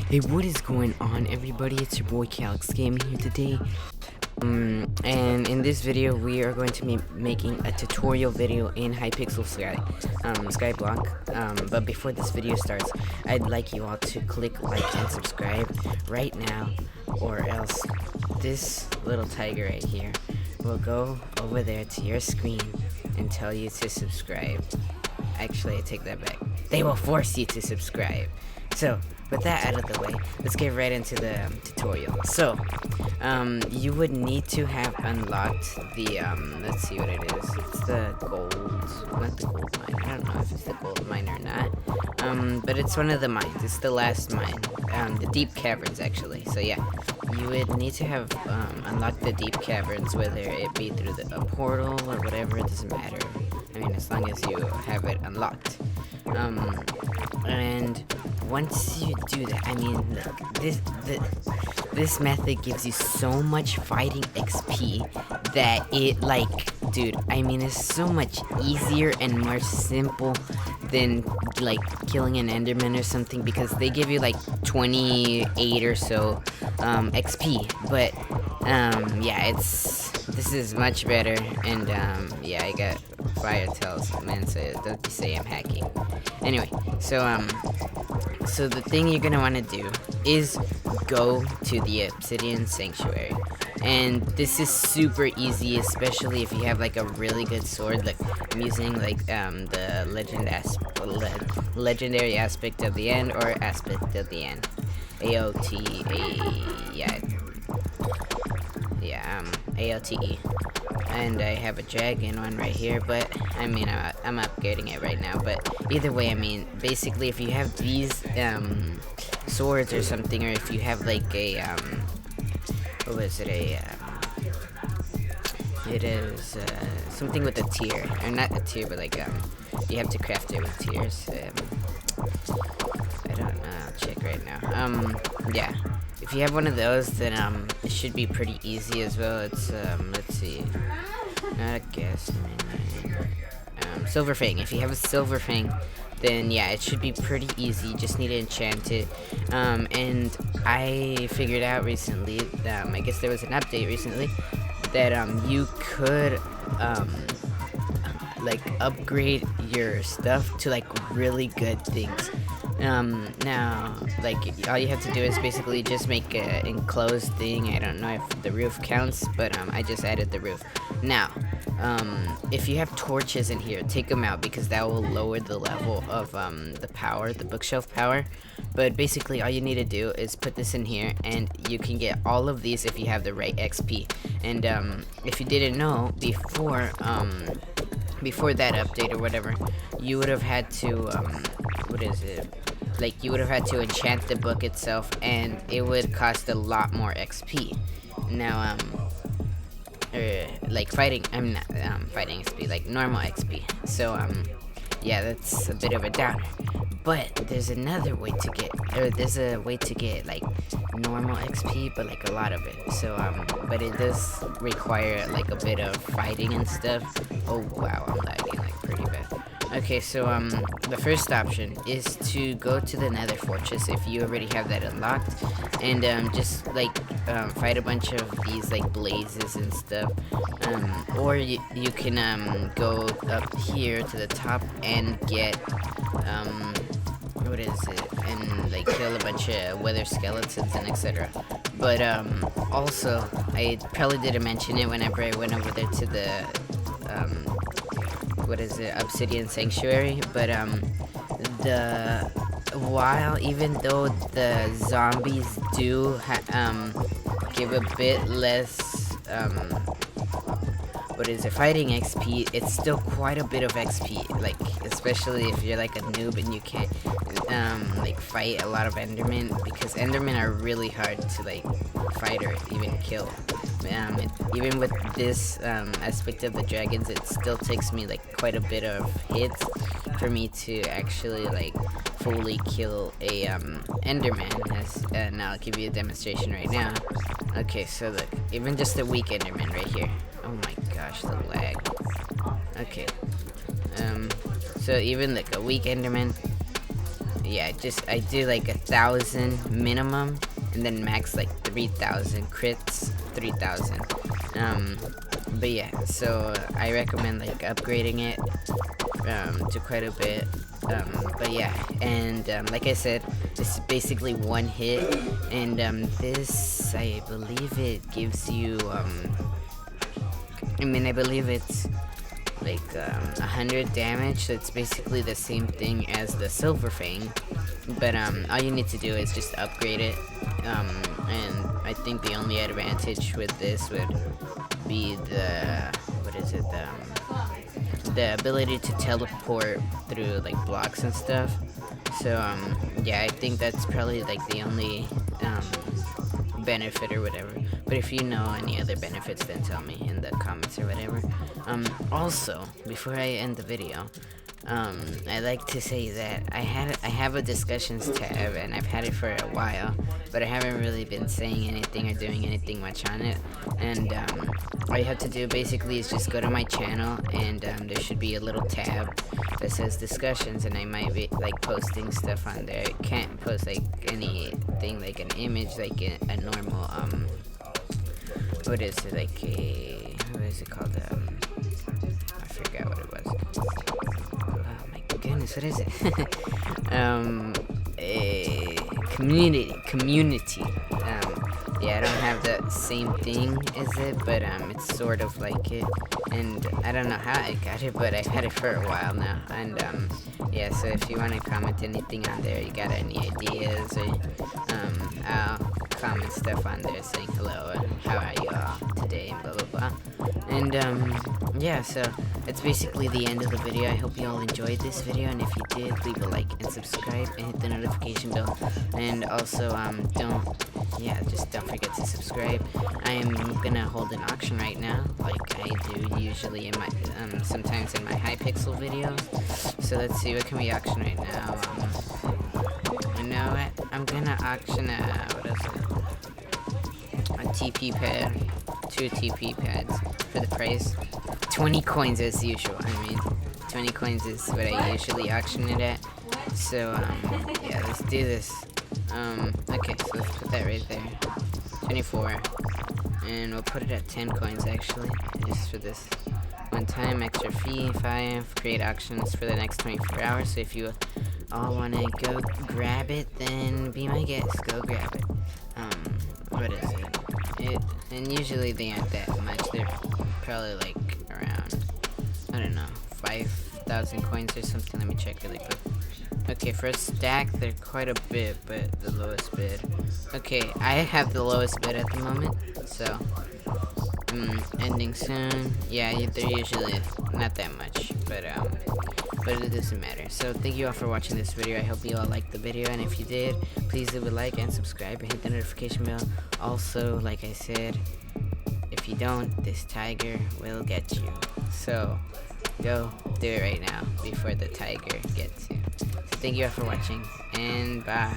Hey, what is going on, everybody? It's your boy Kallex Gaming here today. And in this video, we are going to be making a tutorial video in Hypixel Skyblock. But before this video starts, I'd like you all to click like and subscribe right now, or else this little tiger right here will go over there to your screen and tell you to subscribe. Actually, I take that back. They will force you to subscribe. So, with that out of the way, let's get right into the tutorial. So, you would need to have unlocked the, let's see what it is. It's the gold, not the gold mine. I don't know if it's the gold mine or not. But it's one of the mines. It's the last mine. The deep caverns, actually. So, yeah, you would need to have unlocked the deep caverns, whether it be through a portal or whatever. It doesn't matter. I mean, as long as you have it unlocked. And once you do that, I mean, look, this method gives you so much fighting XP that it, like, dude, I mean, it's so much easier and more simple than, like, killing an enderman or something, because they give you, like, 28 or so XP, but, yeah, this is much better, and, yeah, I got fire tells, man, so don't you say I'm hacking. Anyway, so the thing you're gonna want to do is go to the Obsidian Sanctuary, and this is super easy, especially if you have like a really good sword. Like I'm using like the legendary aspect of the end, or aspect of the end, AOTE, and I have a dragon one right here, but I mean I'm upgrading it right now. But either way, I mean basically if you have these swords or something, or if you have like a what was it, it is something with a tier, or not a tier, but like you have to craft it with tiers. I don't know, I'll check right now. Yeah, if you have one of those, then it should be pretty easy as well. It's let's see, not a guess, Silver Fang. If you have a Silver Fang, then yeah, it should be pretty easy. You just need to enchant it. And I figured out recently, I guess there was an update recently, that you could like upgrade your stuff to like really good things. Now, like, all you have to do is basically just make an enclosed thing. I don't know if the roof counts, but I just added the roof. Now, if you have torches in here, take them out, because that will lower the level of the power, the bookshelf power. But basically, all you need to do is put this in here, and you can get all of these if you have the right XP. And if you didn't know, before that update or whatever, you would have had to what is it? Like, you would have had to enchant the book itself, and it would cost a lot more XP. Now, like fighting, I'm not fighting XP, like normal XP. So, yeah, that's a bit of a downer. But there's another way to get, or there's a way to get like normal XP, but like a lot of it. So, but it does require like a bit of fighting and stuff. Oh wow, I'm lagging like pretty bad. Okay, so the first option is to go to the Nether Fortress if you already have that unlocked, and just like fight a bunch of these like blazes and stuff, or you can go up here to the top and get what is it, and like kill a bunch of wither skeletons and etc. But also, I probably didn't mention it whenever I went over there to the what is it, Obsidian Sanctuary, but even though the zombies do give a bit less what is it, fighting XP, it's still quite a bit of XP, like especially if you're like a noob and you can't like fight a lot of endermen, because endermen are really hard to like fight or even kill. Even with this aspect of the dragons, it still takes me like quite a bit of hits for me to actually like fully kill a enderman. And I'll give you a demonstration right now. Okay, so look, even just a weak enderman right here. Oh my gosh, the lag. Okay, so even like a weak enderman, yeah, I do like 1,000 minimum, and then max like 3,000 crits, 3,000. But yeah, so I recommend like upgrading it to quite a bit. But yeah, and like I said, this is basically one hit, and this, I believe it gives you I believe it's like 100 damage, so it's basically the same thing as the Silver Fang, but all you need to do is just upgrade it, and I think the only advantage with this would be the, the ability to teleport through like blocks and stuff. So yeah, I think that's probably like the only benefit or whatever. But if you know any other benefits, then tell me in the comments or whatever. Also, before I end the video, I like to say that I have a discussions tab, and I've had it for a while, but I haven't really been saying anything or doing anything much on it. And all you have to do basically is just go to my channel, and there should be a little tab that says discussions, and I might be like posting stuff on there. I can't post like anything like an image, like a normal what is it, like a, what is it called, I forgot what it was. Oh my goodness, what is it? A community. Yeah, I don't have the same thing as it, but it's sort of like it, and I don't know how I got it, but I've had it for a while now. And yeah, so if you want to comment anything on there, you got any ideas, or I'll comment stuff on there saying hello and how are you all today and blah blah blah. And yeah, so it's basically the end of the video. I hope you all enjoyed this video, and if you did, leave a like and subscribe and hit the notification bell. And also just don't forget to subscribe. I am gonna hold an auction right now, like I do usually in my sometimes in my Hypixel videos. So let's see, what can we auction right now? You know what? I'm gonna auction what is it? A TP pad, 2 TP pads for the price 20 coins as usual. I mean, 20 coins is what I usually auction it at. So yeah, let's do this. Okay, so let's put that right there. 24. And we'll put it at 10 coins actually, just for this one time. Extra fee 5. Create auctions for the next 24 hours. So if you all wanna go grab it, then be my guest. Go grab it. What is it? And usually they aren't that much. They're probably like around, I don't know, 5,000 coins or something. Let me check really quick. Okay, for a stack, they're quite a bit, but the lowest bid. Okay, I have the lowest bid at the moment, so ending soon. Yeah, they're usually not that much, but it doesn't matter. So thank you all for watching this video. I hope you all liked the video, and if you did, please leave a like and subscribe and hit the notification bell. Also, like I said, if you don't, this tiger will get you. So go do it right now before the tiger gets you. So thank you all for watching, and bye.